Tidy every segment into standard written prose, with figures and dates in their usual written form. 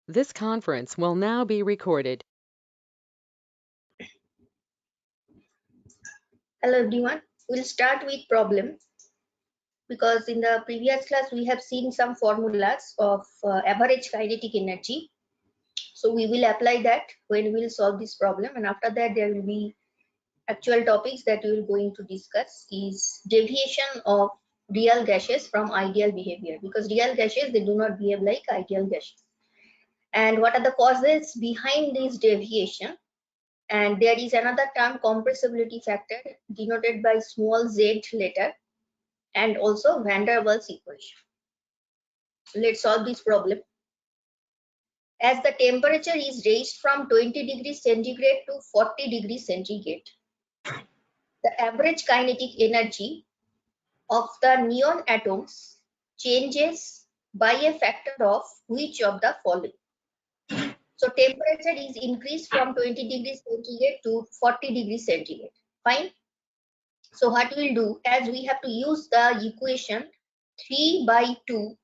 This conference will now be recorded. Hello everyone, we'll start with problem because in the previous class we have seen some formulas of average kinetic energy. So we will apply that when we will solve this problem, and after that there will be actual topics that we will going to discuss is deviation of real gases from ideal behavior, because real gases, they do not behave like ideal gases, and what are the causes behind this deviation. And there is another term, compressibility factor, denoted by small z letter, and also van der Waals equation. Let's solve this problem. As the temperature is raised from 20 degrees centigrade to 40 degrees centigrade, the average kinetic energy of the neon atoms changes by a factor of which of the following? So temperature is increased from 20 degrees centigrade to 40 degrees centigrade. Fine. So what we'll do, as we have to use the equation 3 by 2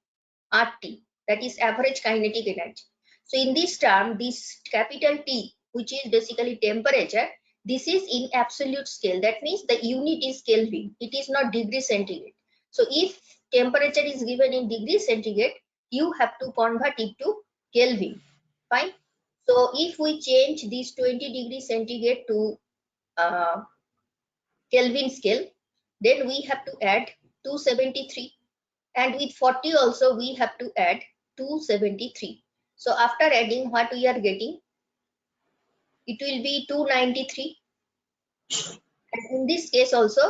RT, that is average kinetic energy. So in this term, this capital T, which is basically temperature, this is in absolute scale. That means the unit is Kelvin. It is not degree centigrade. So if temperature is given in degree centigrade, you have to convert it to Kelvin. Fine. So if we change this 20 degree centigrade to Kelvin scale, then we have to add 273. And with 40 also we have to add 273. So after adding, what we are getting, it will be 293, and in this case also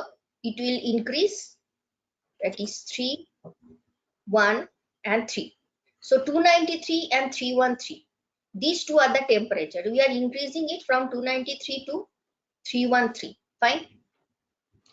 it will increase, that is 3, 1 and 3. So 293 and 313, these two are the temperature. We are increasing it from 293 to 313. Fine.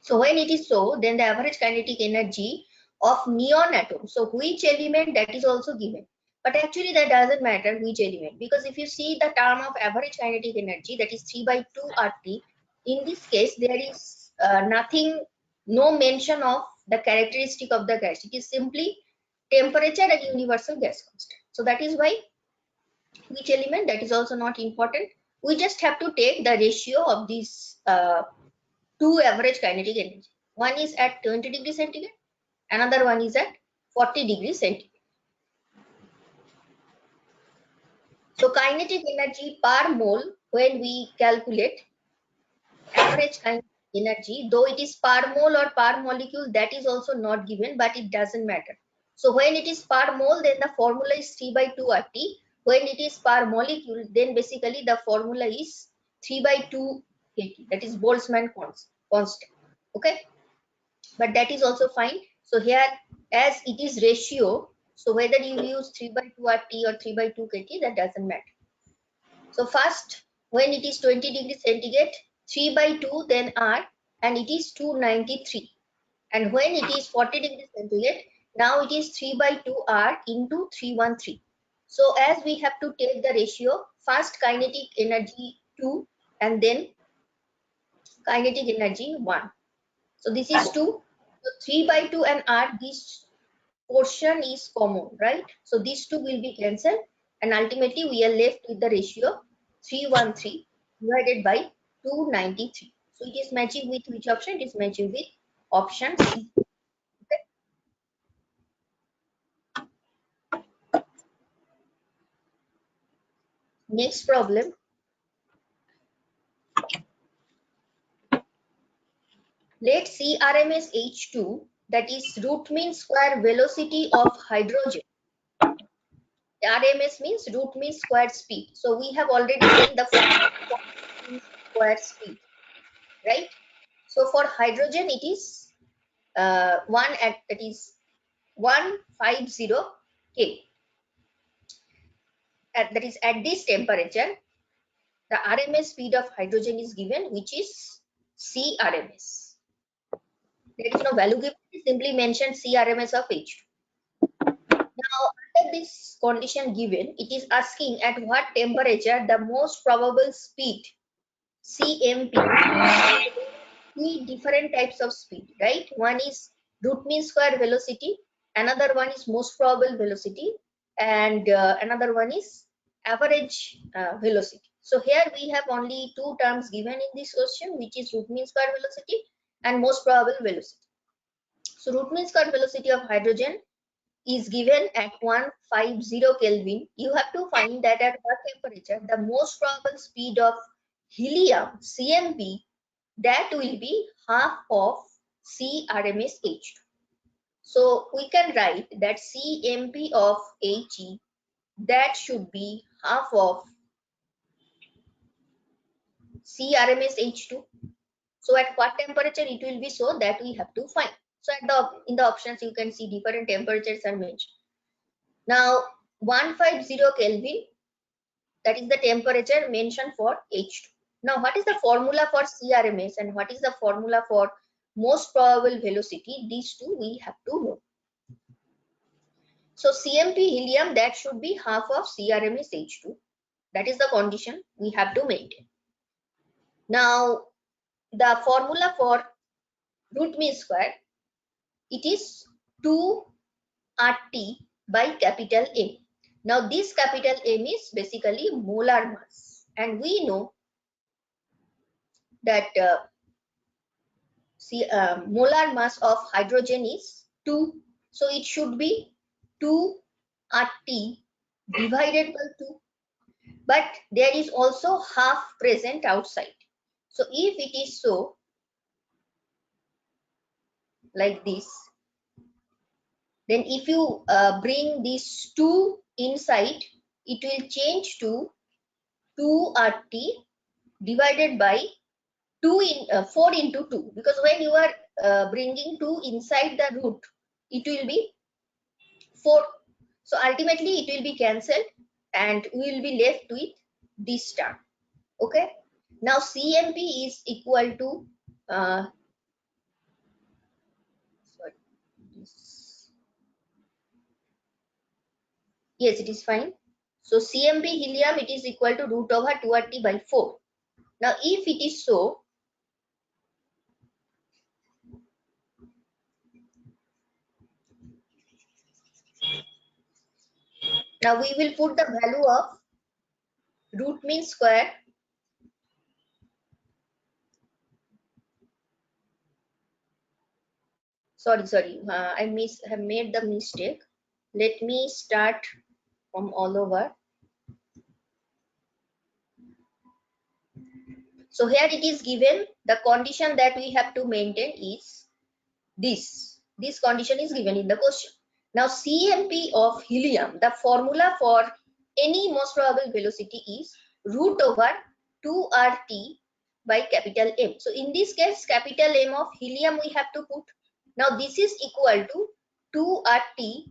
So when it is so, then the average kinetic energy of neon atom, so which element, that is also given. But actually that doesn't matter which element, because if you see the term of average kinetic energy, that is 3 by 2 RT, in this case there is nothing, no mention of the characteristic of the gas. It is simply temperature and universal gas constant. So that is why which element, that is also not important. We just have to take the ratio of these two average kinetic energy. One is at 20 degrees centigrade, another one is at 40 degrees centigrade. So kinetic energy per mole, when we calculate average kinetic energy, though it is per mole or per molecule, that is also not given, but it doesn't matter. So when it is per mole, then the formula is 3 by 2 RT. When it is per molecule, then basically the formula is 3 by 2 KT, that is Boltzmann constant. Okay, but that is also fine. So here, as it is ratio, so whether you use 3 by 2 RT or 3 by 2 KT, that doesn't matter. So first, when it is 20 degrees centigrade, 3 by 2 then R, and it is 293. And when it is 40 degrees centigrade, now it is 3 by 2 R into 313. So as we have to take the ratio, first kinetic energy 2 and then kinetic energy 1. So this is 2. So 3 by 2 and R, this portion is common, right? So these two will be cancelled, and ultimately we are left with the ratio 313 divided by 293. So it is matching with which option? It is matching with option C. Okay. Next problem. Let CRMS H2, that is root mean square velocity of hydrogen. RMS means root mean square speed. So we have already seen the mean square speed, right? So for hydrogen it is 150 K. That is at this temperature, the RMS speed of hydrogen is given, which is CRMS. There is no value given, simply mention CRMS of H2. Now, under this condition given, it is asking at what temperature the most probable speed, CMP, three different types of speed, right? One is root mean square velocity, another one is most probable velocity, and another one is average velocity. So here we have only two terms given in this question, which is root mean square velocity and most probable velocity. So root mean square velocity of hydrogen is given at 150 Kelvin. You have to find that at what temperature the most probable speed of helium CMP, that will be half of CRMS-H2. So we can write that CMP of He, that should be half of CRMS-H2. So at what temperature it will be, so that we have to find. So in the options you can see different temperatures are mentioned. Now 150 Kelvin, that is the temperature mentioned for H2. Now what is the formula for CRMS and what is the formula for most probable velocity? These two we have to know. So CMP helium, that should be half of CRMS H2. That is the condition we have to maintain. Now the formula for root mean square, it is 2 RT by capital M. Now this capital M is basically molar mass, and we know that molar mass of hydrogen is 2, so it should be 2 RT divided by 2, but there is also half present outside. So if it is so, like this, then if you bring these 2 inside, it will change to 2 RT divided by 4 into 2, because when you are bringing 2 inside the root, it will be 4. So ultimately it will be cancelled and we will be left with this term. Okay. Now CMP is equal to yes, it is fine. So CMP helium, it is equal to root over 2RT by 4. Now if it is so, now we will put the value of root mean square sorry, I have made the mistake. Let me start from all over. So here it is given, the condition that we have to maintain is this. This condition is given in the question. Now CMP of helium, the formula for any most probable velocity is root over 2RT by capital M. So in this case, capital M of helium we have to put. Now this is equal to 2RT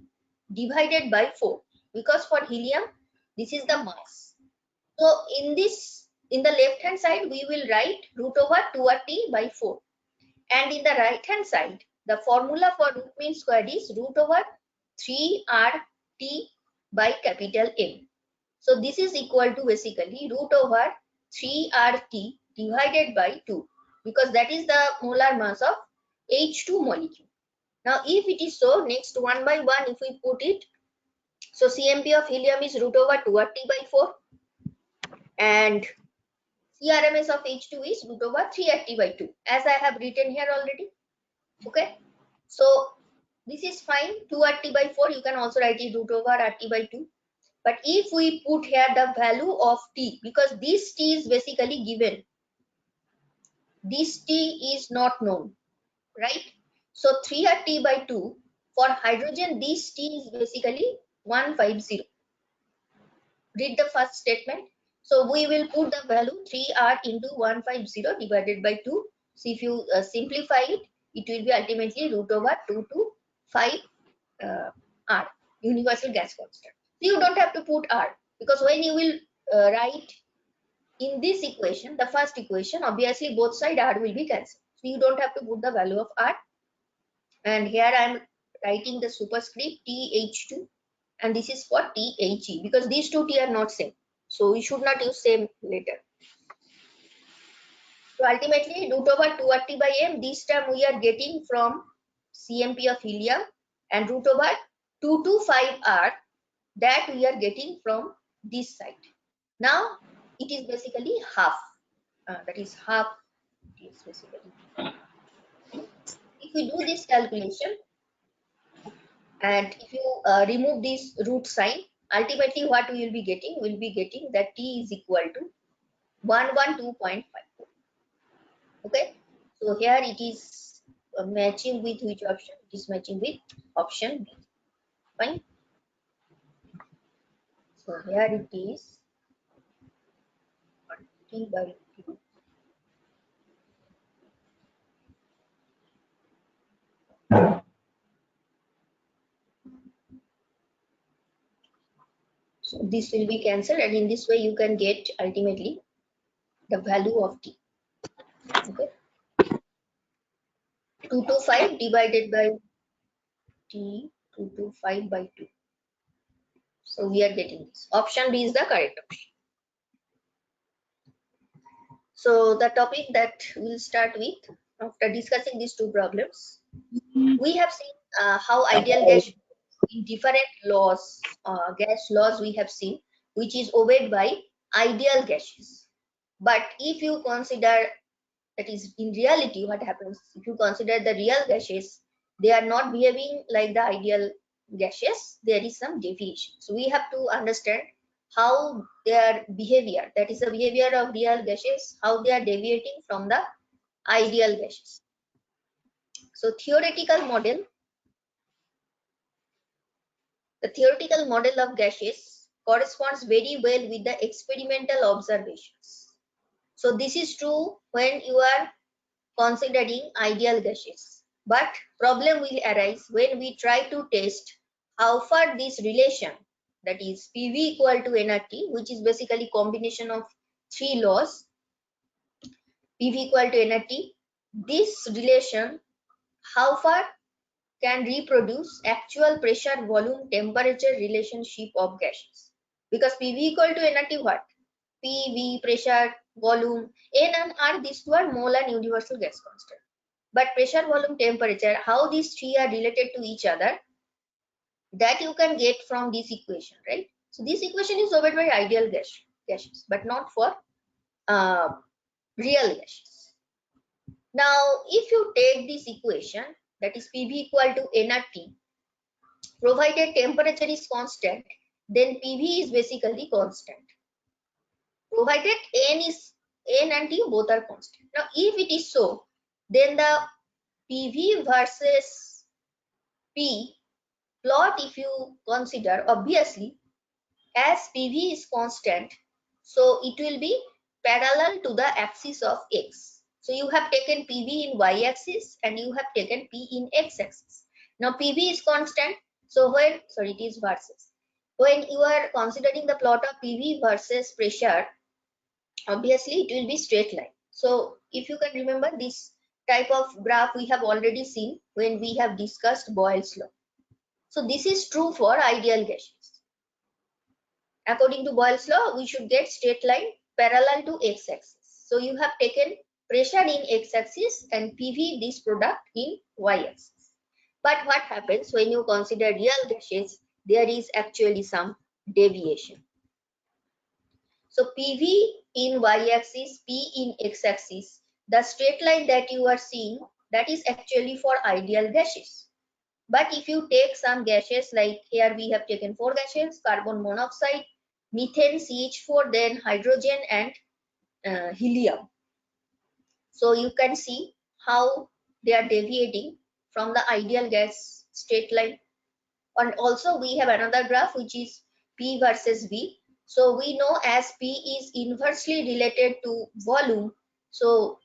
divided by 4, because for helium this is the mass. So in the left hand side we will write root over 2RT by 4, and in the right hand side the formula for root mean square is root over 3RT by capital M. So this is equal to basically root over 3RT divided by 2, because that is the molar mass of H2 molecule. Now if it is so, next one by one if we put it, so CMP of helium is root over 2RT by 4 and CRMS of H2 is root over 3RT by 2, as I have written here already. Okay, so this is fine. 2RT by 4, you can also write it root over RT by 2. But if we put here the value of T, because this T is basically given, this T is not known, right? So 3RT by 2, for hydrogen this T is basically 150. Read the first statement. So we will put the value 3R into 150 divided by 2. So if you simplify it, it will be ultimately root over 2 to 5 R, universal gas constant. So you don't have to put R, because when you will write in this equation, the first equation, obviously both side R will be cancelled. So you don't have to put the value of R. And here I am writing the superscript TH2, and this is for THE, because these two T are not same. So we should not use same later. So ultimately root over 2RT by M, this term we are getting from CMP of helium, and root over 2 to 5R, that we are getting from this side. Now it is basically half. That is half. It is basically. If we do this calculation and if you remove this root sign, ultimately what we will be getting? We will be getting that T is equal to 112.5. Okay. So here it is matching with which option? It is matching with option B. Fine. So here it is T by Q. So this will be cancelled, and in this way you can get ultimately the value of T. Okay. 225 divided by T, 225 by 2. So we are getting this. Option B is the correct option. So the topic that we'll start with after discussing these two problems, we have seen how ideal gas in different laws, gas laws we have seen, which is obeyed by ideal gases. But if you consider, that is in reality what happens, if you consider the real gases, they are not behaving like the ideal gases, there is some deviation. So we have to understand how their behavior, that is the behavior of real gases, how they are deviating from the ideal gases. So the theoretical model of gases corresponds very well with the experimental observations. So this is true when you are considering ideal gases. But problem will arise when we try to test how far this relation, that is PV equal to nRT, which is basically combination of three laws, PV equal to nRT, this relation, how far can reproduce actual pressure volume temperature relationship of gases. Because PV equal to nRT what? PV, pressure, volume, N and R, these two are mole and universal gas constant. But pressure, volume, temperature, how these three are related to each other, that you can get from this equation, right? So this equation is obeyed by ideal gases, but not for real gases. Now, if you take this equation, that is PV equal to nRT, provided temperature is constant, then PV is basically constant. Provided N and T both are constant. Now, if it is so, then the PV versus P plot, if you consider, obviously as PV is constant, so it will be parallel to the axis of X. So you have taken PV in Y axis and you have taken P in X axis. Now PV is constant, so when, sorry, it is versus. When you are considering the plot of PV versus pressure, obviously it will be straight line. So if you can remember, this type of graph we have already seen when we have discussed Boyle's law. So this is true for ideal gases. According to Boyle's law, we should get straight line parallel to x-axis. So you have taken pressure in x-axis and PV, this product, in y-axis. But what happens when you consider real gases? There is actually some deviation. So PV in y-axis, P in x-axis, the straight line that you are seeing, that is actually for ideal gases. But if you take some gases, like here we have taken 4 gases, carbon monoxide, methane, CH4, then hydrogen and helium. So you can see how they are deviating from the ideal gas straight line. And also we have another graph which is P versus V. So we know as P is inversely related to volume, so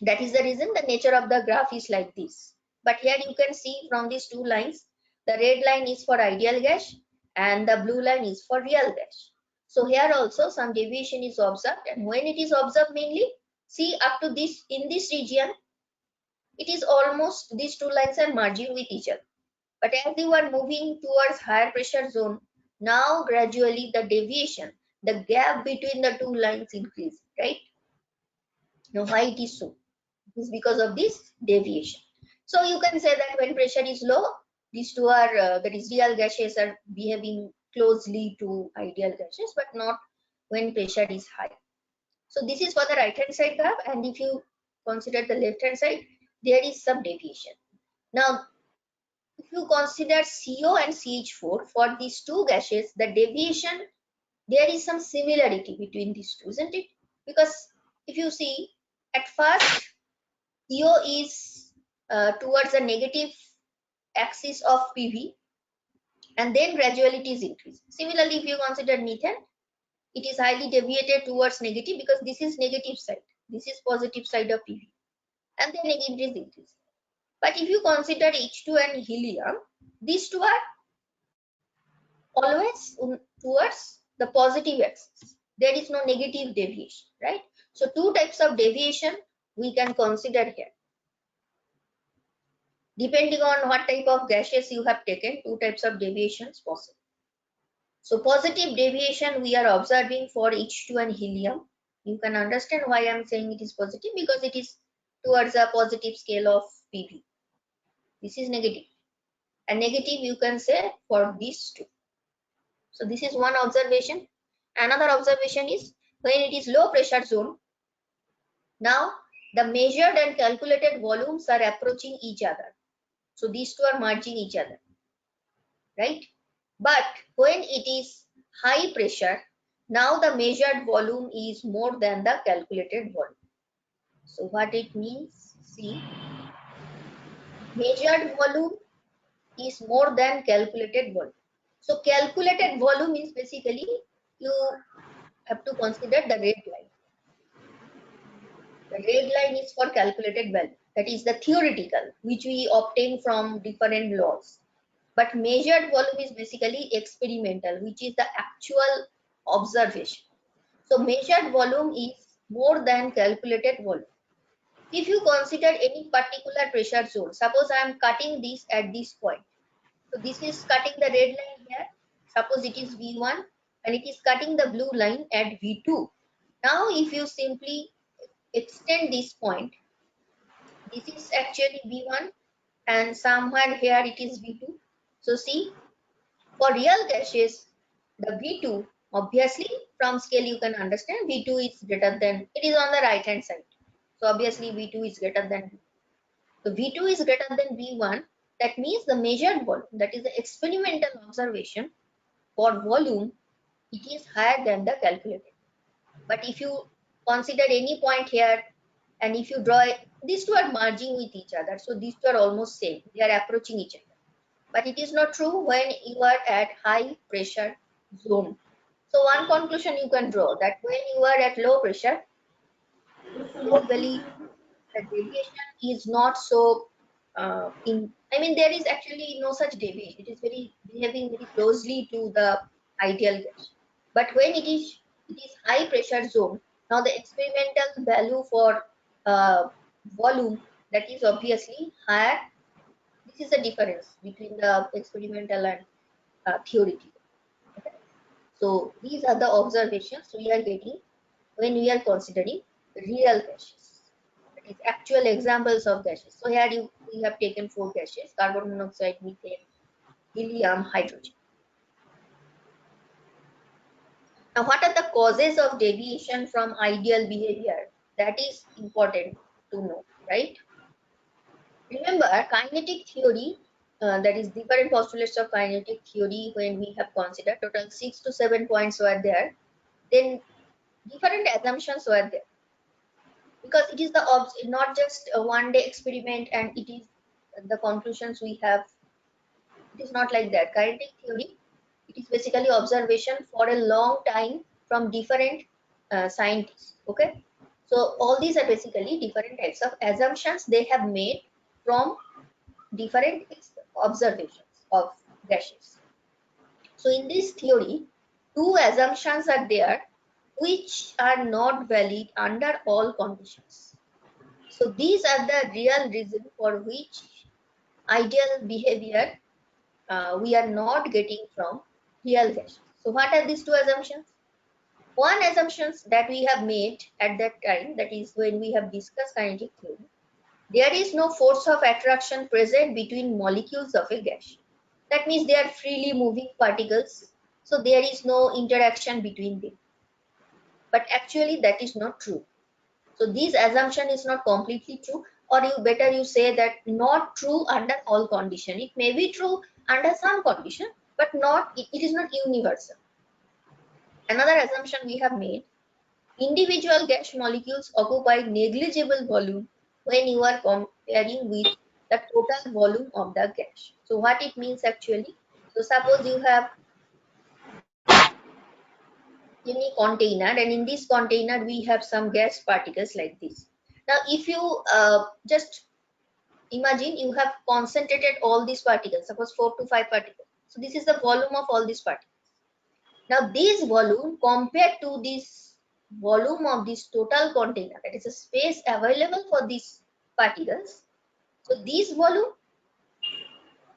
that is the reason the nature of the graph is like this. But here you can see from these two lines, the red line is for ideal gas and the blue line is for real gas. So here also some deviation is observed, and when it is observed, mainly see up to this, in this region, it is almost, these two lines are merging with each other. But as you are moving towards higher pressure zone, now gradually the deviation, the gap between the two lines increase, right? Now why it is so? It is because of this deviation. So you can say that when pressure is low, these two are, that is real gases, are behaving closely to ideal gases, but not when pressure is high. So this is for the right hand side graph, and if you consider the left hand side, there is some deviation. Now, if you consider CO and CH4, for these two gases, the deviation, there is some similarity between these two, isn't it? Because if you see, at first, CO is towards the negative axis of PV, and then gradually it is increasing. Similarly, if you consider methane, it is highly deviated towards negative because this is negative side, this is positive side of PV, and then again it is increasing. But if you consider H2 and helium, these two are always towards the positive axis. There is no negative deviation, right? So two types of deviation we can consider here. Depending on what type of gases you have taken, two types of deviations possible. So positive deviation we are observing for H2 and helium. You can understand why I am saying it is positive, because it is towards a positive scale of PV. This is negative. And negative you can say for these two. So this is one observation. Another observation is when it is low pressure zone, now the measured and calculated volumes are approaching each other. So these two are merging each other, right? But when it is high pressure, now the measured volume is more than the calculated volume. So what it means, see, measured volume is more than calculated volume. So calculated volume is basically, you have to consider the red line. The red line is for calculated value. That is the theoretical, which we obtain from different laws. But measured volume is basically experimental, which is the actual observation. So measured volume is more than calculated volume. If you consider any particular pressure zone, suppose I am cutting this at this point. So this is cutting the red line here. Suppose it is V1 and it is cutting the blue line at V2. Now if you simply extend this point, this is actually V1 and somewhere here it is V2. So see, for real gases, the V2, obviously from scale you can understand V2 is greater than, it is on the right hand side. So obviously V2 is greater than V2. So V2 is greater than V1. That means the measured volume, that is the experimental observation for volume, it is higher than the calculated. But if you consider any point here, and if you draw, these two are merging with each other. So these two are almost same. They are approaching each other. But it is not true when you are at high pressure zone. So one conclusion you can draw, that when you are at low pressure, usually the deviation is not so there is actually no such deviation. It is behaving very closely to the ideal gas. But when it is high pressure zone, now the experimental value for volume, that is obviously higher. This is the difference between the experimental and theoretical. Okay? So these are the observations we are getting when we are considering real gases. That is actual examples of gases. So here we have taken 4 gases: carbon monoxide, methane, helium, hydrogen. Now what are the causes of deviation from ideal behavior? That is important to know, right? Remember, kinetic theory, that is different postulates of kinetic theory, when we have considered, total 6 to 7 points were there. Then different assumptions were there, because it is not just a one-day experiment and it is the conclusions we have. It is not like that. Kinetic theory, it is basically observation for a long time from different scientists. Okay, so all these are basically different types of assumptions they have made from different observations of gases. So in this theory, 2 assumptions are there which are not valid under all conditions. So these are the real reason for which ideal behavior we are not getting from real gases. So what are these 2 assumptions? One assumption that we have made at that time, that is when we have discussed kinetic theory, there is no force of attraction present between molecules of a gas. That means they are freely moving particles. so there is no interaction between them. But actually that is not true. So this assumption is not completely true, or you say that not true under all condition. It may be true under some condition, but it is not universal. Another assumption we have made: individual gas molecules occupy negligible volume when you are comparing with the total volume of the gas. So what it means actually? So suppose you have any container, and in this container we have some gas particles like this. Now if you just imagine you have concentrated all these particles, suppose 4 to 5 particles. So this is the volume of all these particles. Now this volume compared to this volume of this total container, that is a space available for these particles. So this volume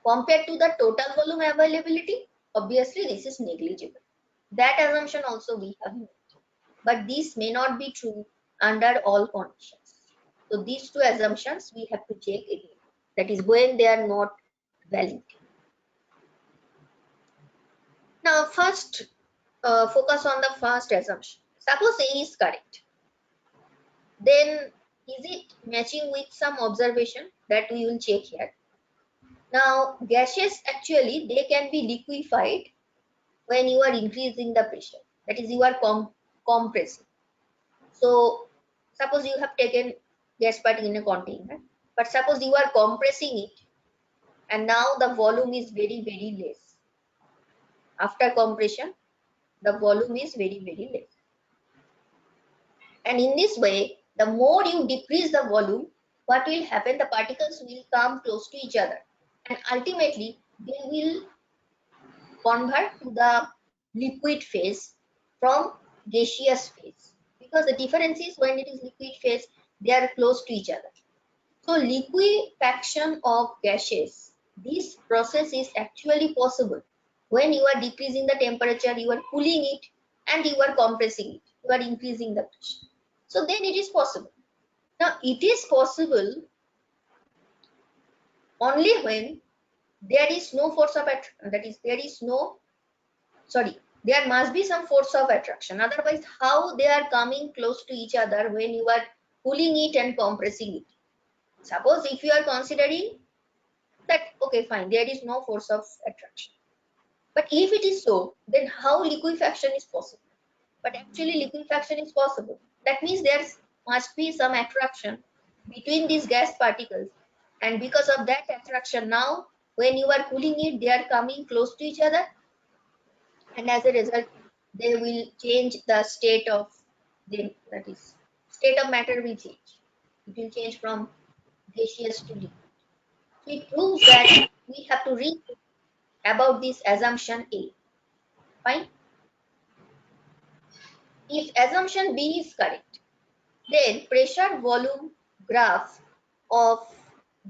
compared to the total volume availability, obviously this is negligible. That assumption also we have made. But this may not be true under all conditions. So these two assumptions we have to check again. That is when they are not valid. Now first focus on the first assumption. Suppose A is correct. Then is it matching with some observation that we will check here? Now gaseous actually they can be liquefied when you are increasing the pressure. That is you are compressing. So suppose you have taken gas particle in a container, but suppose you are compressing it and now the volume is very less. After compression, the volume is very less. And in this way, the more you decrease the volume, what will happen? The particles will come close to each other and ultimately they will convert to the liquid phase from gaseous phase, because the difference is when it is liquid phase they are close to each other. So liquefaction of gases, this process is actually possible when you are decreasing the temperature, you are cooling it and you are compressing it, you are increasing the pressure. So then it is possible. Now it is possible only when there is no force of attraction, that is there must be some force of attraction. Otherwise, how they are coming close to each other when you are cooling it and compressing it? Suppose if you are considering that, okay, fine, there is no force of attraction. But if it is so, then how liquefaction is possible? But actually liquefaction is possible. That means there must be some attraction between these gas particles. And because of that attraction, now when you are cooling it, they are coming close to each other. And as a result, they will change the state of them, that is, state of matter will change. It will change from gaseous to liquid. So it proves that we have to read about this assumption A. Fine. If assumption B is correct, then pressure volume graph of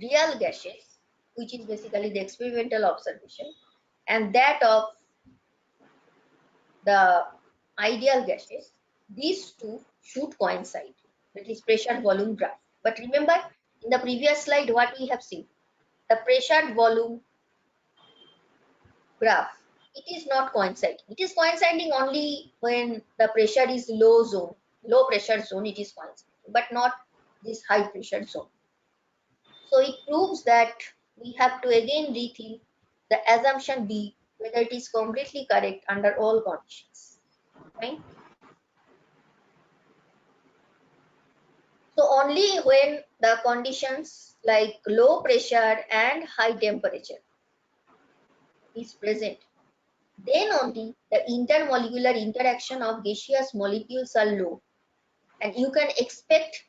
real gases, which is basically the experimental observation, and that of the ideal gases, these two should coincide. That is pressure volume graph. But remember, in the previous slide, what we have seen, the pressure volume graph, it is not coinciding. It is coinciding only when the pressure is low pressure zone, it is coinciding, but not this high pressure zone. So it proves that we have to again rethink the assumption B, whether it is completely correct under all conditions. Right? So only when the conditions like low pressure and high temperature is present, then only the intermolecular interaction of gaseous molecules are low, and you can expect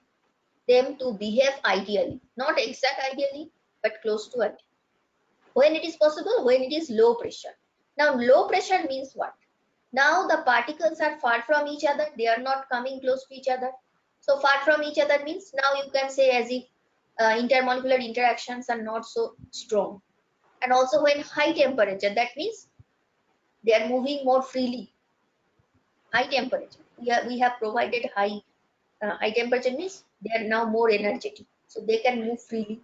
them to behave ideally, not exact ideally, but close to it. When it is possible, when it is low pressure. Now low pressure means what? Now the particles are far from each other, they are not coming close to each other. So far from each other means now you can say as if intermolecular interactions are not so strong. And also when high temperature, that means they are moving more freely. High temperature, we have provided high temperature means they are now more energetic, so they can move freely.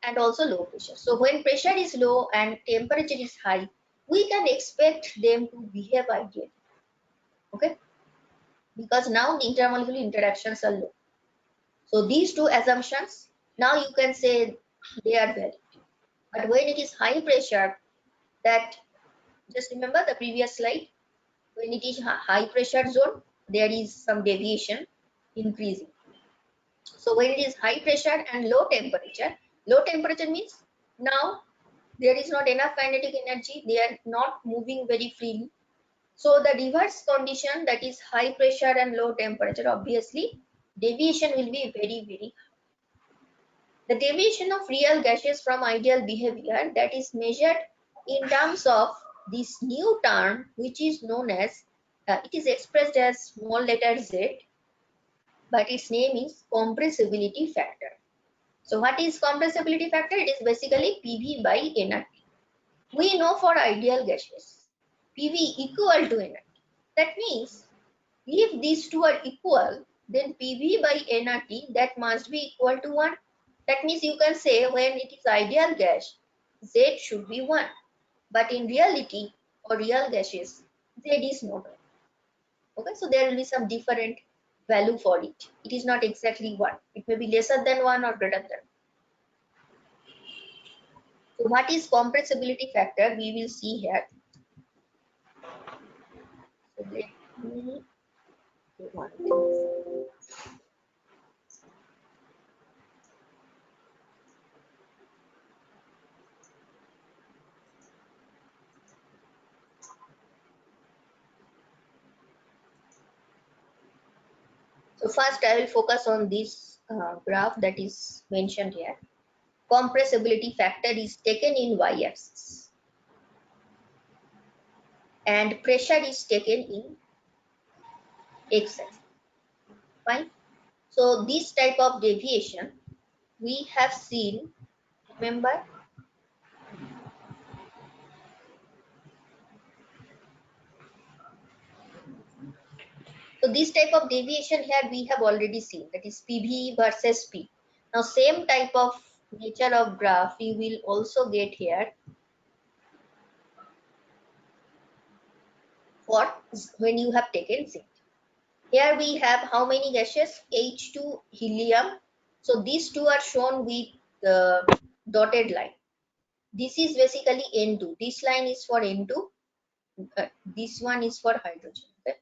And also low pressure. So when pressure is low and temperature is high, we can expect them to behave ideally. Okay, because now the intermolecular interactions are low. So these two assumptions, now you can say they are valid. But when it is high pressure, that, just remember the previous slide, when it is high pressure zone, there is some deviation increasing. So when it is high pressure and low temperature means now there is not enough kinetic energy, they are not moving very freely. So the reverse condition, that is high pressure and low temperature, obviously deviation will be very, very high. The deviation of real gases from ideal behavior, that is measured in terms of this new term which is known as, it is expressed as small letter z, but its name is compressibility factor. So what is compressibility factor? It is basically PV by nRT. We know for ideal gases, PV equal to nRT. That means if these two are equal, then PV by nRT, that must be equal to 1. That means you can say when it is ideal gas, Z should be 1. But in reality, or real gases, Z is not 1. Okay, so there will be some different value for it. It is not exactly 1. It may be lesser than 1 or greater than 1. So what is compressibility factor? We will see here. So let me do one thing. So first I will focus on this graph that is mentioned here. Compressibility factor is taken in y-axis and pressure is taken in x-axis. Fine. So this type of deviation we have seen, remember, so this type of deviation here we have already seen, that is PV versus P. Now same type of nature of graph you will also get here for when you have taken Z. Here we have how many gases? H2, helium. So these two are shown with the dotted line. This is basically N2. This line is for N2. This one is for hydrogen. Okay?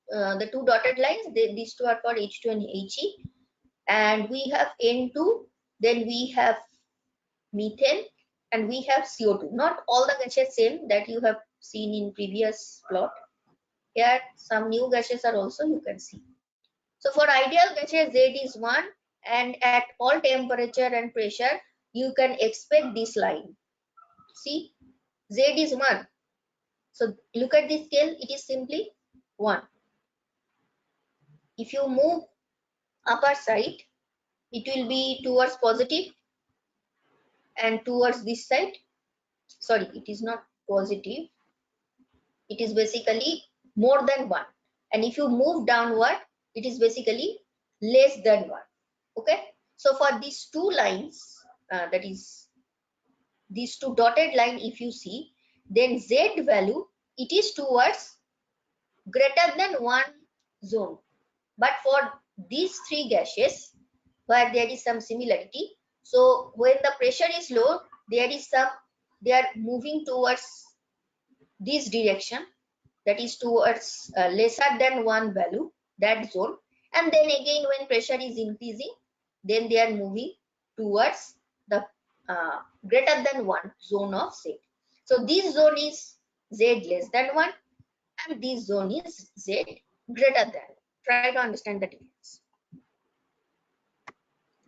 The two dotted lines, these two are for H2 and He. And we have N2. Then we have methane, and we have CO2. Not all the gases same that you have seen in previous plot. Here some new gases are also you can see. So for ideal gases, Z is 1, and at all temperature and pressure, you can expect this line. See, Z is 1. So look at this scale, it is simply 1. If you move upper side, it will be towards positive, and towards this side, sorry, it is not positive, it is basically more than 1. And if you move downward, it is basically less than 1. Okay, so for these two lines, that is these two dotted line, if you see, then Z value, it is towards greater than 1 zone. But for these three gases where there is some similarity, so when the pressure is low, there is some, they are moving towards this direction, that is towards lesser than 1 value, that zone. And then again when pressure is increasing, then they are moving towards the greater than 1 zone of Z. So this zone is Z less than 1 and this zone is Z greater than. Try to understand the difference.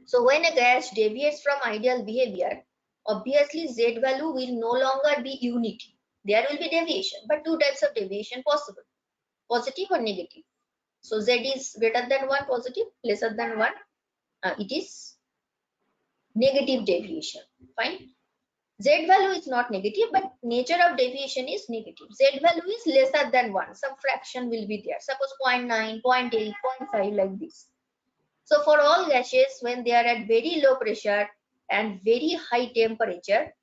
So when a gas deviates from ideal behavior, obviously Z value will no longer be unity. There will be deviation, but two types of deviation possible, positive or negative. So Z is greater than 1 positive, lesser than 1, it is negative deviation. Fine. Z value is not negative, but nature of deviation is negative. Z value is lesser than 1. Some fraction will be there. Suppose 0.9, 0.8, 0.5 like this. So for all gases, when they are at very low pressure and very high temperature,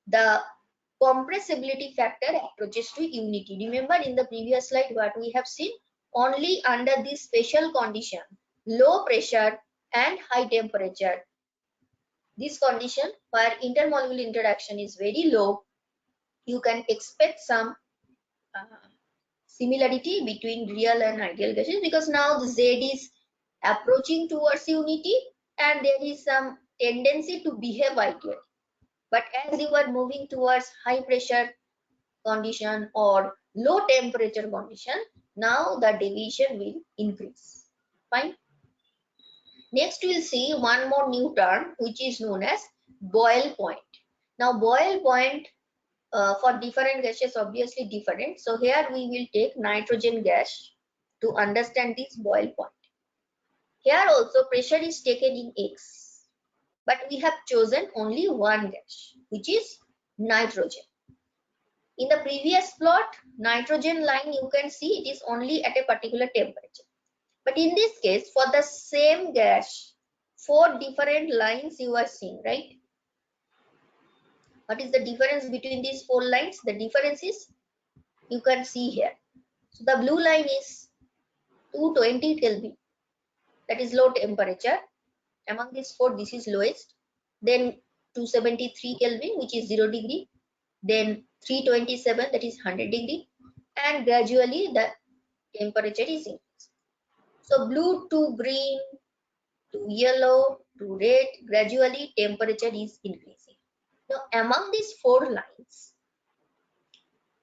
the compressibility factor approaches to unity. Remember in the previous slide what we have seen? Only under this special condition, low pressure and high temperature, this condition where intermolecular interaction is very low, you can expect some similarity between real and ideal gases, because now the Z is approaching towards unity and there is some tendency to behave ideally. But as you are moving towards high pressure condition or low temperature condition, now the deviation will increase. Fine. Next we'll see one more new term which is known as Boyle point. Now Boyle point for different gases obviously different. So here we will take nitrogen gas to understand this Boyle point. Here also pressure is taken in X, but we have chosen only one gas, which is nitrogen. In the previous plot, nitrogen line you can see it is only at a particular temperature. But in this case, for the same gas, 4 different lines you are seeing, right? What is the difference between these 4 lines? The difference is, you can see here. So the blue line is 220 Kelvin. That is low temperature. Among these 4, this is lowest. Then 273 Kelvin, which is 0 degree. Then 327, that is 100 degree. And gradually the temperature is increasing. So blue to green to yellow to red, gradually temperature is increasing. Now among these 4 lines,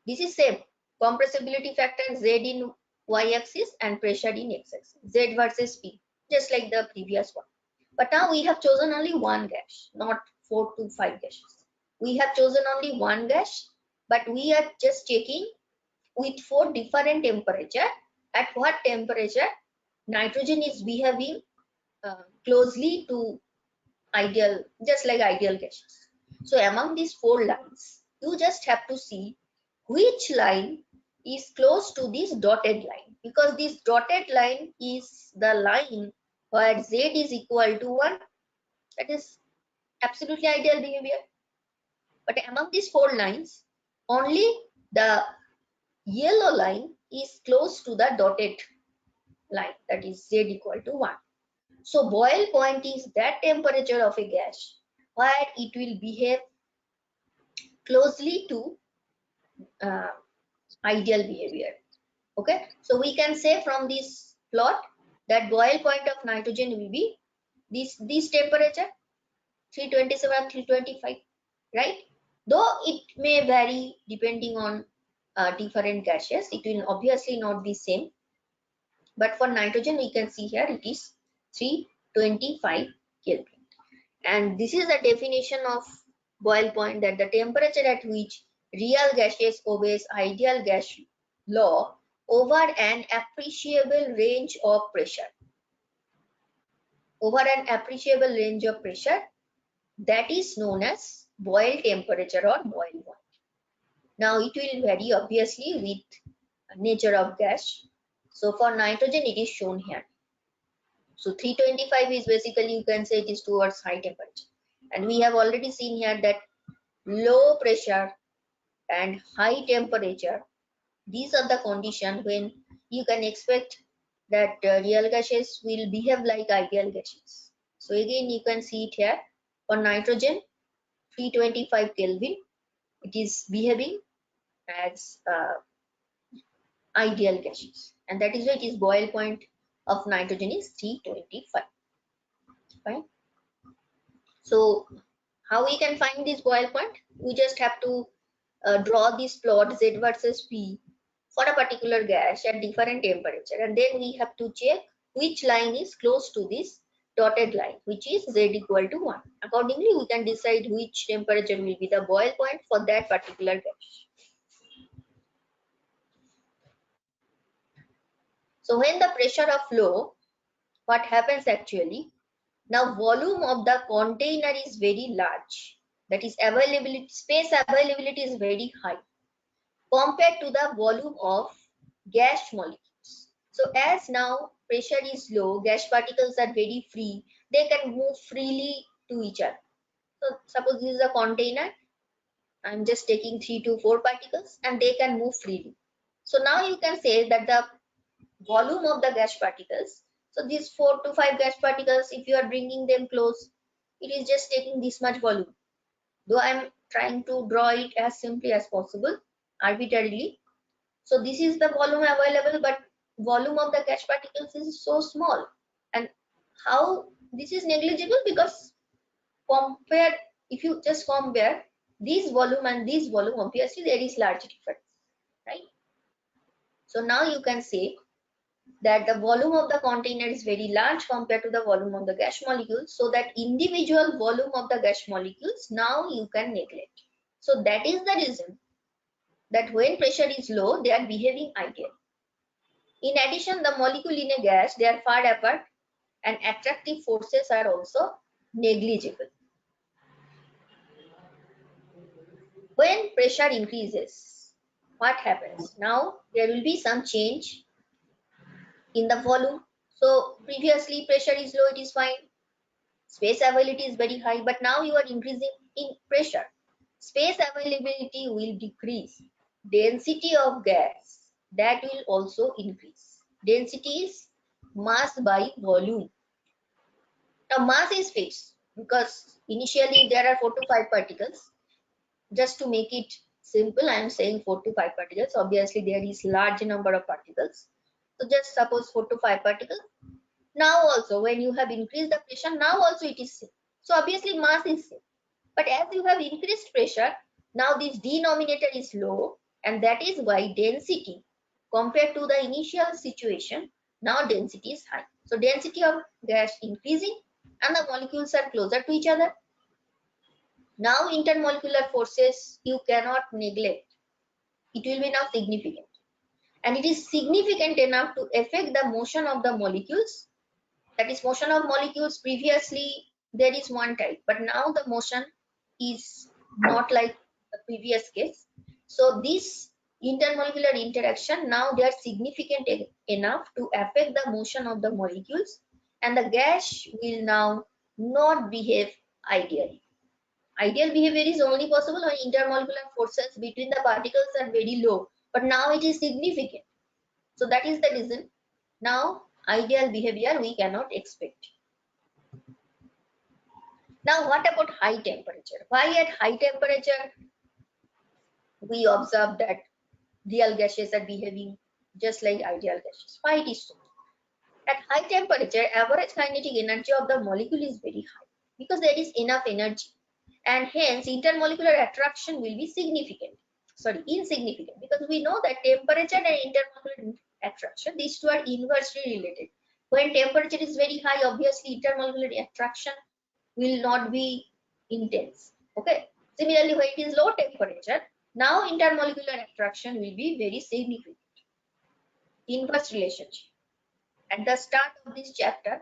this is same compressibility factor Z in y-axis and pressure in x-axis, Z versus P, just like the previous one. But now we have chosen only one gas, not 4 to 5 gases. We have chosen only one gas, but we are just checking with 4 different temperature, at what temperature nitrogen is behaving closely to ideal, just like ideal gases. So among these 4 lines, you just have to see which line is close to this dotted line, because this dotted line is the line where Z is equal to 1. That is absolutely ideal behavior. But among these 4 lines, only the yellow line is close to the dotted line, that is Z equal to 1. So Boyle point is that temperature of a gas where it will behave closely to ideal behavior. Okay, so we can say from this plot that Boyle point of nitrogen will be this temperature 327 and 325, right? Though it may vary depending on different gases, it will obviously not be same. But for nitrogen, we can see here it is 325 Kelvin. And this is the definition of Boyle point, that the temperature at which real gases obeys ideal gas law over an appreciable range of pressure. Over an appreciable range of pressure, that is known as Boyle temperature or Boyle point. Now it will vary obviously with nature of gas. So for nitrogen it is shown here. So 325 is basically, you can say it is towards high temperature. And we have already seen here that low pressure and high temperature, these are the conditions when you can expect that real gases will behave like ideal gases. So again you can see it here. For nitrogen 325 Kelvin, it is behaving as ideal gases, and that is why it is Boyle point of nitrogen is 325. Fine. So how we can find this Boyle point? We just have to draw this plot Z versus P for a particular gas at different temperature, and then we have to check which line is close to this dotted line, which is Z equal to 1. Accordingly, we can decide which temperature will be the Boyle point for that particular gas. So when the pressure of low, what happens actually? Now volume of the container is very large. That is availability, space availability is very high compared to the volume of gas molecules. So as now pressure is low, gas particles are very free, they can move freely to each other. So suppose this is a container I'm just taking 3 to 4 particles and they can move freely. So now you can say that the volume of the gas particles, so these 4 to 5 gas particles, if you are bringing them close, it is just taking this much volume. Though I'm trying to draw it as simply as possible, arbitrarily. So this is the volume available, but volume of the gas particles is so small. And how this is negligible? Because compare, if you just compare this volume and this volume, obviously there is large difference, right? So now you can say that the volume of the container is very large compared to the volume of the gas molecules, so that individual volume of the gas molecules now you can neglect. So that is the reason that when pressure is low, they are behaving ideal. In addition, the molecule in a gas, they are far apart and attractive forces are also negligible. When pressure increases, what happens? Now there will be some change in the volume. So previously pressure is low, it is fine. Space availability is very high, but now you are increasing in pressure. Space availability will decrease. Density of gas, that will also increase. Density is mass by volume. Now mass is fixed because initially there are 4 to 5 particles. Just to make it simple, I am saying 4 to 5 particles. Obviously there is large number of particles. So just suppose 4 to 5 particles. Now also when you have increased the pressure, now also it is same. So obviously mass is same. But as you have increased pressure, now this denominator is low, and that is why density compared to the initial situation, now density is high. So density of gas increasing and the molecules are closer to each other. Now intermolecular forces you cannot neglect. It will be now significant. And it is significant enough to affect the motion of the molecules. That is, motion of molecules previously there is one type, but now the motion is not like the previous case. So this intermolecular interaction, now they are significant enough to affect the motion of the molecules, and the gas will now not behave ideally. Ideal behavior is only possible when intermolecular forces between the particles are very low, but now it is significant. So that is the reason now ideal behavior we cannot expect. Now what about high temperature? Why at high temperature we observe that real gases are behaving just like ideal gases? Why it is so? At high temperature, average kinetic energy of the molecule is very high because there is enough energy, and hence intermolecular attraction will be insignificant, because we know that temperature and intermolecular attraction, these two are inversely related. When temperature is very high, obviously intermolecular attraction will not be intense. Okay. Similarly, when it is low temperature, now intermolecular attraction will be very significant. Inverse relationship. At the start of this chapter,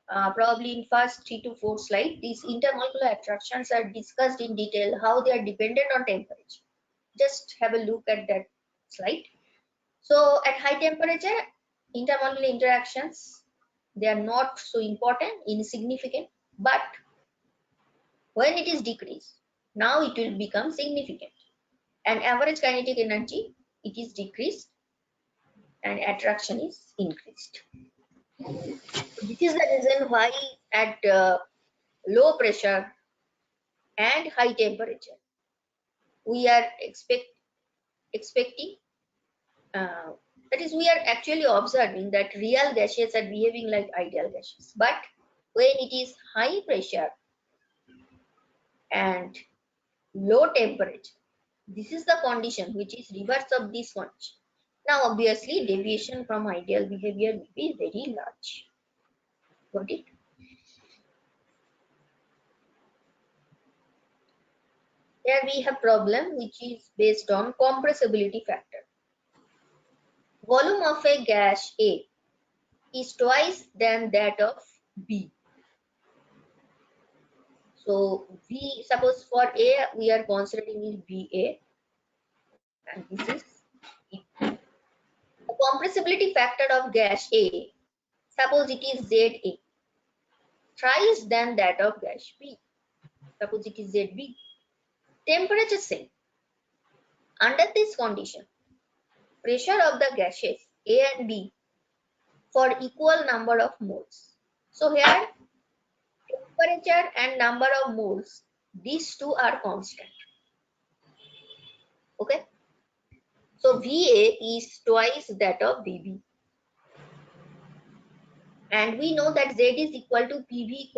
probably in first 3 to 4 slides, these intermolecular attractions are discussed in detail, how they are dependent on temperature. Just have a look at that slide. So at high temperature, intermolecular interactions, they are not so important, insignificant, but when it is decreased, now it will become significant. And average kinetic energy, it is decreased and attraction is increased. This is the reason why at low pressure and high temperature, we are expecting, that is, we are actually observing that real gases are behaving like ideal gases. But when it is high pressure and low temperature, this is the condition which is reverse of this condition. Now obviously deviation from ideal behavior will be very large. Got it? Here we have problem which is based on compressibility factor. Volume of a gas A is twice than that of B. So V, suppose for A we are considering is BA and this is B. The compressibility factor of gas A, suppose it is ZA, thrice than that of gas B. Suppose it is ZB. Temperature same, Under this condition, pressure of the gases A and B for equal number of moles. So here temperature and number of moles, these two are constant. Okay. So VA is twice that of VB. And we know that Z is equal to PV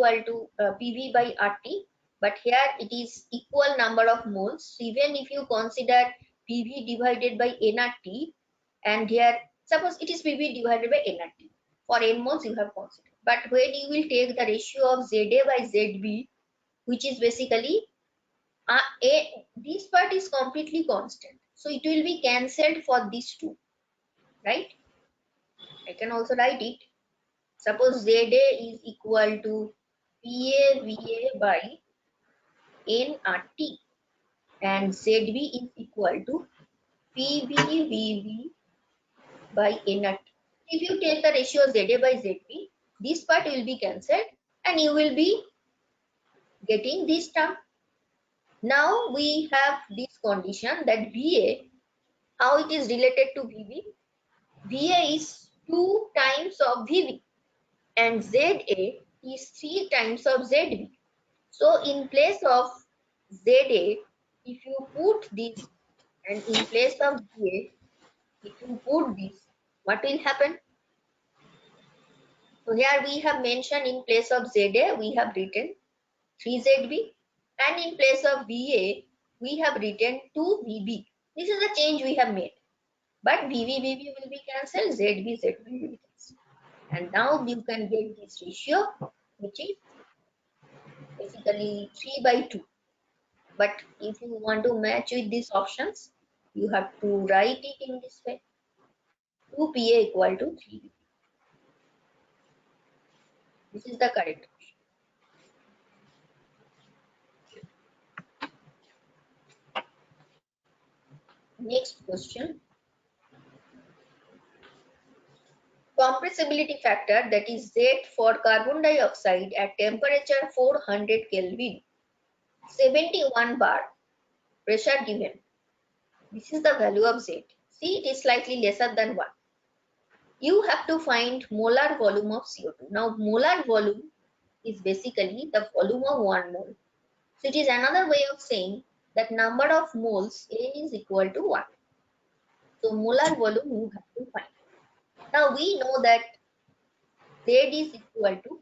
by RT, but here it is equal number of moles. So even if you consider PV divided by nRT, and here suppose it is PV divided by nRT, for n moles you have considered. But when you will take the ratio of ZA by ZB, which is basically this part is completely constant, so it will be cancelled for these two, right? I can also write it. Suppose ZA is equal to PA by nRT and ZB is equal to PB by nRT. If you take the ratio ZA by ZB, this part will be cancelled and you will be getting this term. Now we have this condition that VA, how it is related to VB? VA is 2 times of VB and ZA is 3 times of ZB. So in place of ZA, if you put this, and in place of ZA, if you put this, what will happen? So here we have mentioned in place of ZA, we have written 3ZB, and in place of VA, we have written 2VB. This is the change we have made. But VB will be cancelled, ZB will be cancelled. And now you can get this ratio, which is basically 3 by 2. But if you want to match with these options, you have to write it in this way. 2 PA equal to 3. This is the correct option. Next question. Compressibility factor, that is Z for carbon dioxide at temperature 400 Kelvin, 71 bar, pressure given. This is the value of Z. See, it is slightly lesser than 1. You have to find molar volume of CO2. Now, molar volume is basically the volume of 1 mole. So, it is another way of saying that number of moles N is equal to 1. So, molar volume you have to find. Now, we know that Z is equal to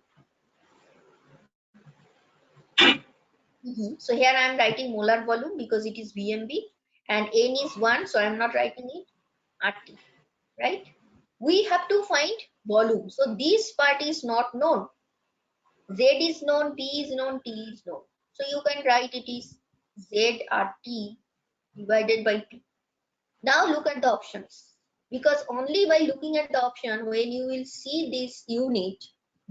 So here I am writing molar volume because it is VMB and N is 1, so I am not writing it RT, right? We have to find volume. So this part is not known. Z is known, T is known, T is known. So you can write it is ZRT divided by T. Now look at the options. Because only by looking at the option, when you will see this unit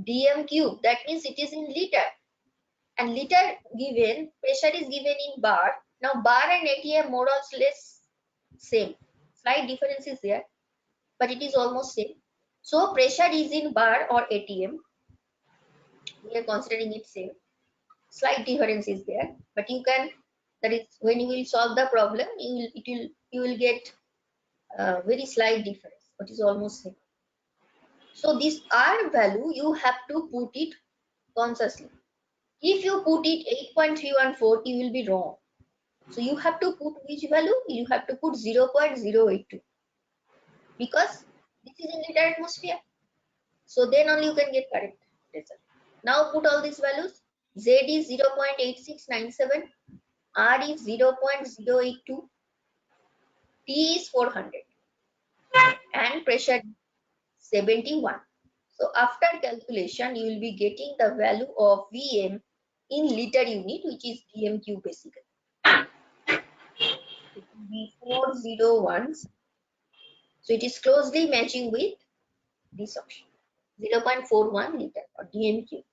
dm cube, that means it is in liter. And liter given, pressure is given in bar. Now bar and ATM more or less same. Slight difference is there, but it is almost same. So pressure is in bar or ATM. We are considering it same. Slight difference is there, but you can, that is when you will solve the problem, you will get very slight difference, but is almost same. So this R value you have to put it consciously. If you put it 8.314, you will be wrong. So you have to put which value? You have to put 0.082 because this is in liter atmosphere. So then only you can get correct result. Now put all these values. Z is 0.8697, R is 0.082, T is 400, and pressure 71. So after calculation, you will be getting the value of Vm in liter unit, which is dm cube basically. It will be 401. So it is closely matching with this option, 0.41 liter or dm cube.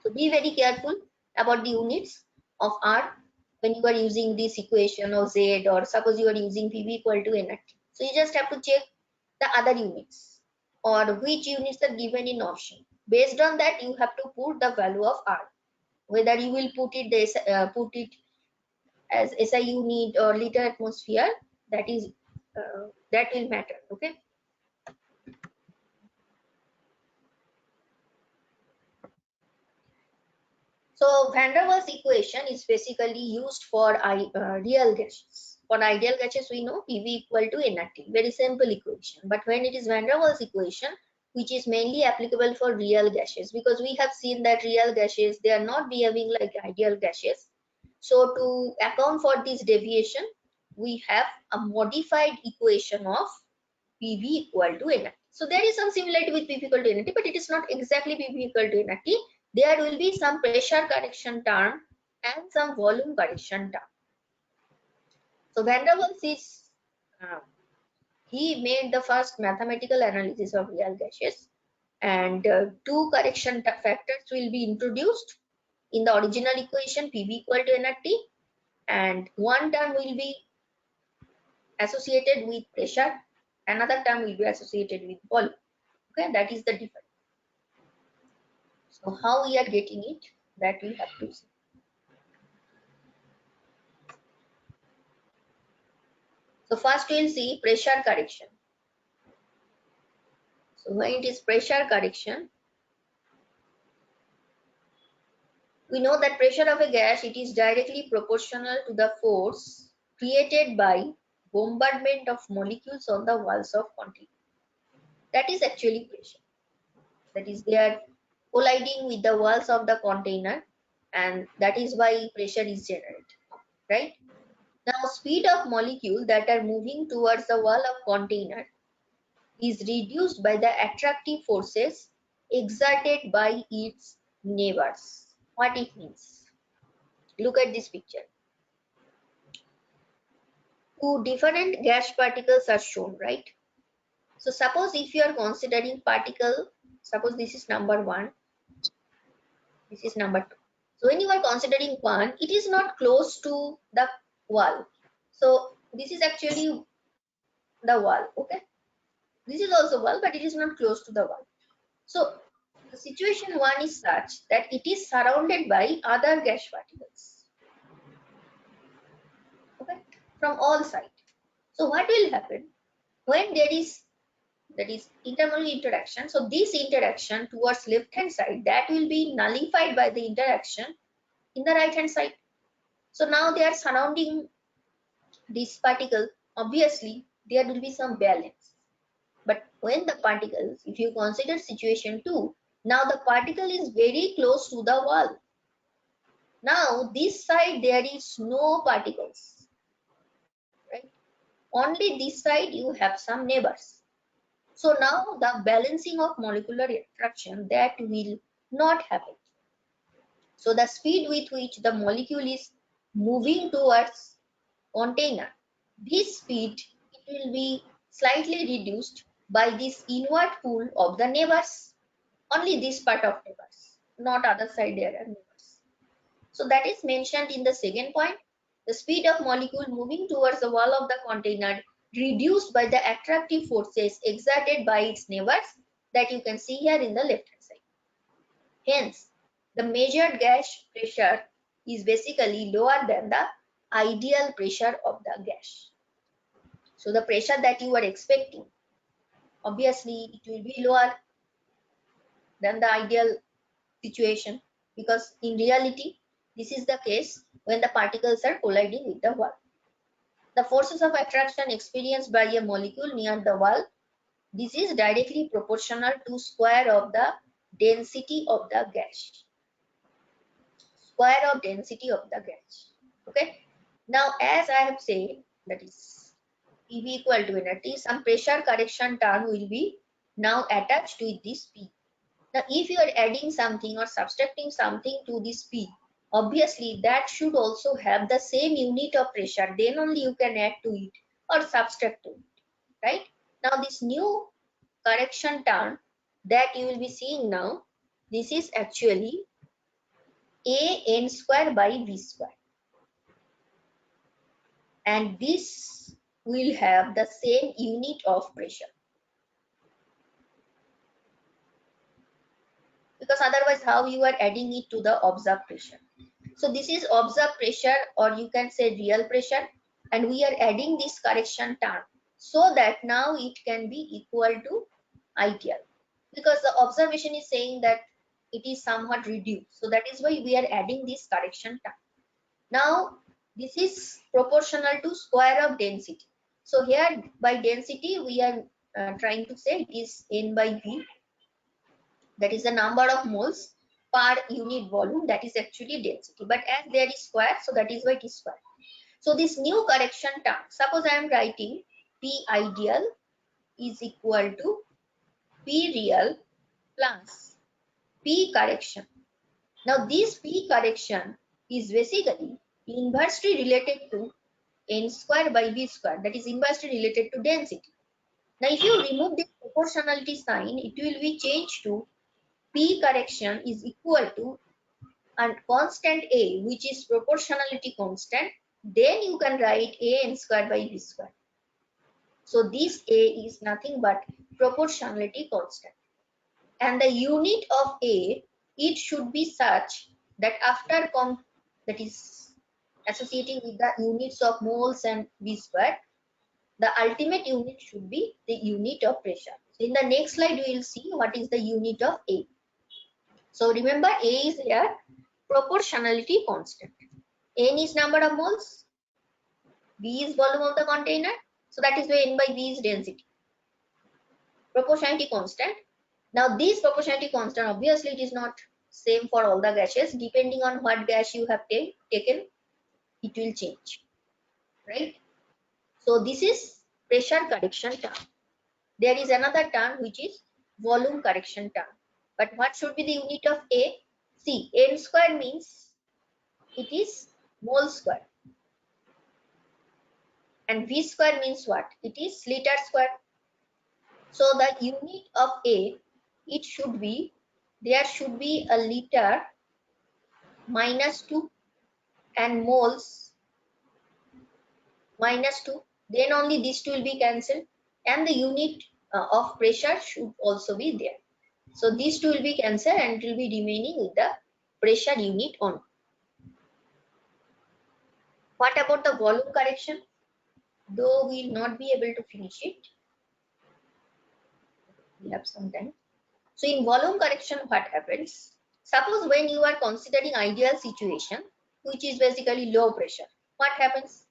So be very careful about the units of R when you are using this equation of Z, or suppose you are using PV equal to nRT. So you just have to check the other units or which units are given in option. Based on that, you have to put the value of R. Whether you will put it as SI unit or liter atmosphere, that is that will matter. Okay. So Van der Waals equation is basically used for real gases. For ideal gases, we know PV equal to nRT, very simple equation. But when it is Van der Waals equation, which is mainly applicable for real gases, because we have seen that real gases, they are not behaving like ideal gases. So to account for this deviation, we have a modified equation of PV equal to nRT. So there is some similarity with PV equal to nRT, but it is not exactly PV equal to nRT. There will be some pressure correction term and some volume correction term. So Van der Waals is he made the first mathematical analysis of real gases, and two correction factors will be introduced in the original equation PV equal to nRT, and one term will be associated with pressure, another term will be associated with volume. Okay, that is the difference. So how we are getting it, that we have to see. So first we will see pressure correction. So when it is pressure correction, we know that pressure of a gas, it is directly proportional to the force created by bombardment of molecules on the walls of container. That is actually pressure. That is, they are colliding with the walls of the container, and that is why pressure is generated, right? Now speed of molecule that are moving towards the wall of container is reduced by the attractive forces exerted by its neighbors. What it means? Look at this picture. Two different gas particles are shown, right? So suppose if you are considering particle, suppose this is number 1, this is number 2. So when you are considering one, it is not close to the wall. So this is actually the wall, okay? This is also wall, but it is not close to the wall. So the situation 1 is such that it is surrounded by other gas particles, okay, from all sides. So what will happen when there is, that is intermolecular interaction? So this interaction towards left hand side, that will be nullified by the interaction in the right hand side. So now they are surrounding this particle. Obviously there will be some balance. But when the particles, if you consider situation 2, now the particle is very close to the wall. Now this side there is no particles, right? Only this side you have some neighbors. So now the balancing of molecular attraction, that will not happen. So the speed with which the molecule is moving towards container, this speed, it will be slightly reduced by this inward pull of the neighbors. Only this part of neighbors, not other side there are neighbors. So that is mentioned in the second point. The speed of molecule moving towards the wall of the container reduced by the attractive forces exerted by its neighbors, that you can see here in the left hand side. Hence, the measured gas pressure is basically lower than the ideal pressure of the gas. So the pressure that you are expecting, obviously it will be lower than the ideal situation, because in reality this is the case when the particles are colliding with the wall. The forces of attraction experienced by a molecule near the wall, this is directly proportional to square of the density of the gas. Square of density of the gas. Okay. Now as I have said, that is PV equal to nRT, some pressure correction term will be now attached to this P. Now if you are adding something or subtracting something to this P, obviously that should also have the same unit of pressure, then only you can add to it or subtract to it, right? Now this new correction term that you will be seeing now, this is actually A n square by V square, and this will have the same unit of pressure, because otherwise how you are adding it to the observed pressure. So this is observed pressure, or you can say real pressure, and we are adding this correction term so that now it can be equal to ideal, because the observation is saying that it is somewhat reduced. So that is why we are adding this correction term. Now this is proportional to square of density. So here by density we are trying to say it is N by V, that is the number of moles per unit volume, that is actually density, but as there is square, so that is why it is square. So this new correction term, suppose I am writing P ideal is equal to P real plus P correction. Now this P correction is basically inversely related to N square by V square, that is inversely related to density. Now if you remove this proportionality sign, it will be changed to P correction is equal to a constant A, which is proportionality constant. Then you can write A N square by V square. So this A is nothing but proportionality constant. And the unit of A, it should be such that after that is associating with the units of moles and V square, the ultimate unit should be the unit of pressure. So in the next slide, we will see what is the unit of A. So remember, A is here proportionality constant. N is number of moles, V is volume of the container. So that is why N by V is density. Proportionality constant. Now this proportionality constant, obviously it is not same for all the gases. Depending on what gas you have taken, it will change, right? So this is pressure correction term. There is another term which is volume correction term. But what should be the unit of A? See, N square means it is mole square. And V square means what? It is liter square. So the unit of A, it should be, there should be a liter minus 2 and moles minus 2. Then only these two will be cancelled. And the unit of pressure should also be there. So these two will be cancelled and it will be remaining with the pressure unit on. What about the volume correction? Though we will not be able to finish it, we have some time. So in volume correction, what happens? Suppose when you are considering ideal situation, which is basically low pressure, what happens?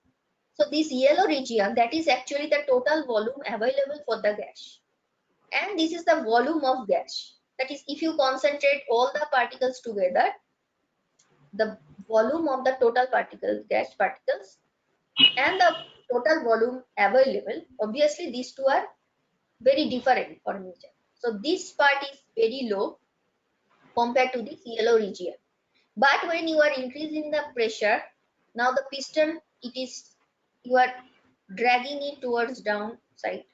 So this yellow region, that is actually the total volume available for the gas. And this is the volume of gas. That is, if you concentrate all the particles together, the volume of the total particles, gas particles, and the total volume available, obviously these two are very different from each other. So this part is very low compared to this yellow region. But when you are increasing the pressure, now the piston, it is, you are dragging it towards downside.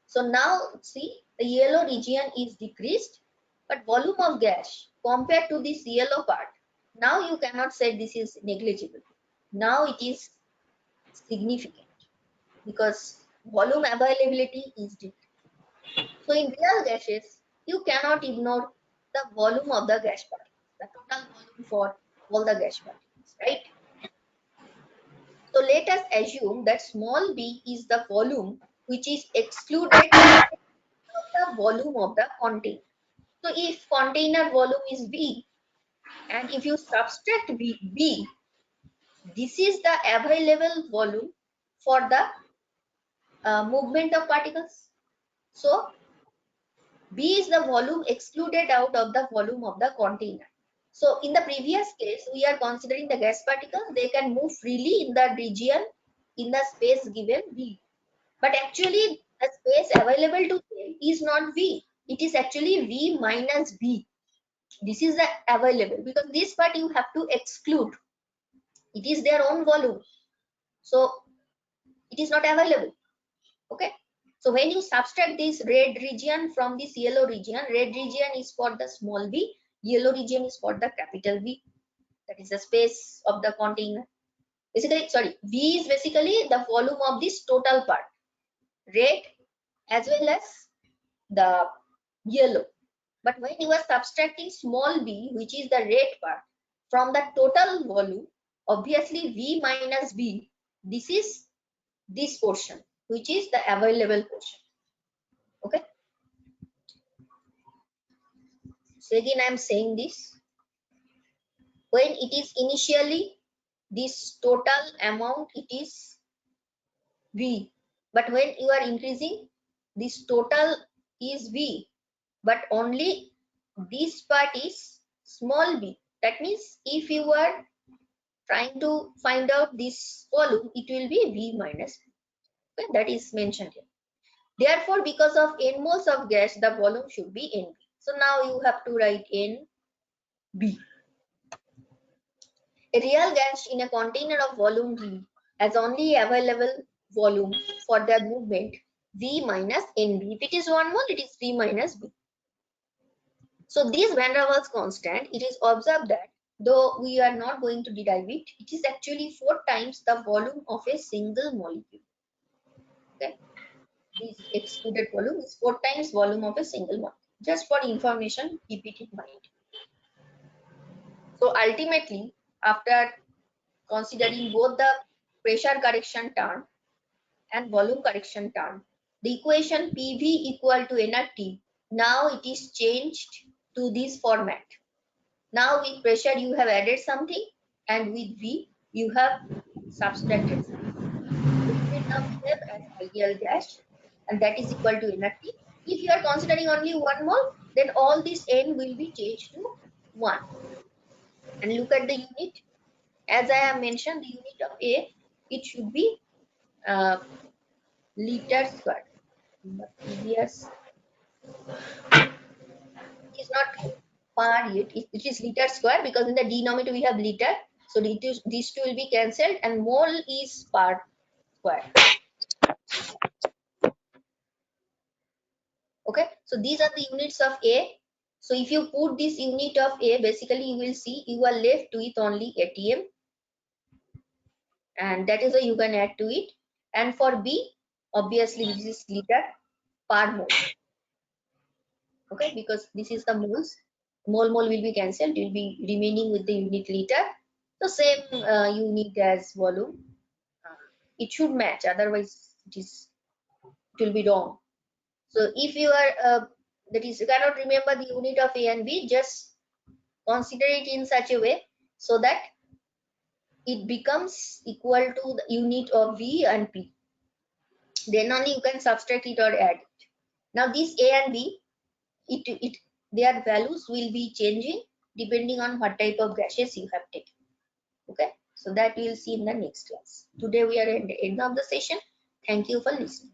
So now see, the yellow region is decreased, but volume of gas compared to this yellow part, now you cannot say this is negligible. Now it is significant because volume availability is decreased. So in real gases, you cannot ignore the volume of the gas particles, the total volume for all the gas particles, right? So let us assume that small b is the volume which is excluded from the volume of the container. So if container volume is B, and if you subtract B, this is the available volume for the movement of particles. So B is the volume excluded out of the volume of the container. So in the previous case, we are considering the gas particles, they can move freely in the region, in the space given V. But actually the space available to them is not V. It is actually V minus B. This is the available, because this part you have to exclude. It is their own volume. So it is not available. Okay. So when you subtract this red region from this yellow region, red region is for the small v, yellow region is for the capital V. That is the space of the container. Basically, sorry, V is basically the volume of this total part, red as well as the yellow. But when you are subtracting small v, which is the red part, from the total volume, obviously V minus B, this is this portion, which is the available portion. Okay. So again, I am saying this. When it is initially this total amount, it is V. But when you are increasing, this total is V. But only this part is small b. That means if you are trying to find out this volume, it will be V minus B. Okay, that is mentioned here. Therefore, because of n moles of gas, the volume should be Nb. So now you have to write Nb. A real gas in a container of volume V has only available volume for the movement V minus Nb. If it is 1 mole, it is V minus B. So this van der Waals constant, it is observed that though we are not going to derive it, it is actually 4 times the volume of a single molecule. Okay, this excluded volume is 4 times volume of a single molecule. Just for information, keep it in mind. So ultimately, after considering both the pressure correction term and volume correction term, the equation PV equal to nRT, now it is changed to this format. Now with pressure you have added something, and with V you have subtracted something. Now we have an ideal gas, and that is equal to nRT. If you are considering only 1 mole, then all this N will be changed to 1. And look at the unit. As I have mentioned, the unit of A, it should be liter square. But previous is not par yet, it is liter square, because in the denominator we have liter, so these two will be cancelled, and mole is par square. Okay, so these are the units of A. So if you put this unit of A, basically you will see you are left with only ATM, and that is why you can add to it. And for B, obviously this is liter per mole. Okay, because this is the moles, mole will be cancelled, it will be remaining with the unit liter. So same unit as volume, it should match, otherwise it will be wrong. So if you are that is, you cannot remember the unit of A and B, just consider it in such a way so that it becomes equal to the unit of V and P. Then only you can subtract it or add it. Now this A and B, their values will be changing depending on what type of gases you have taken. Okay, so that we will see in the next class. Today we are at the end of the session. Thank you for listening.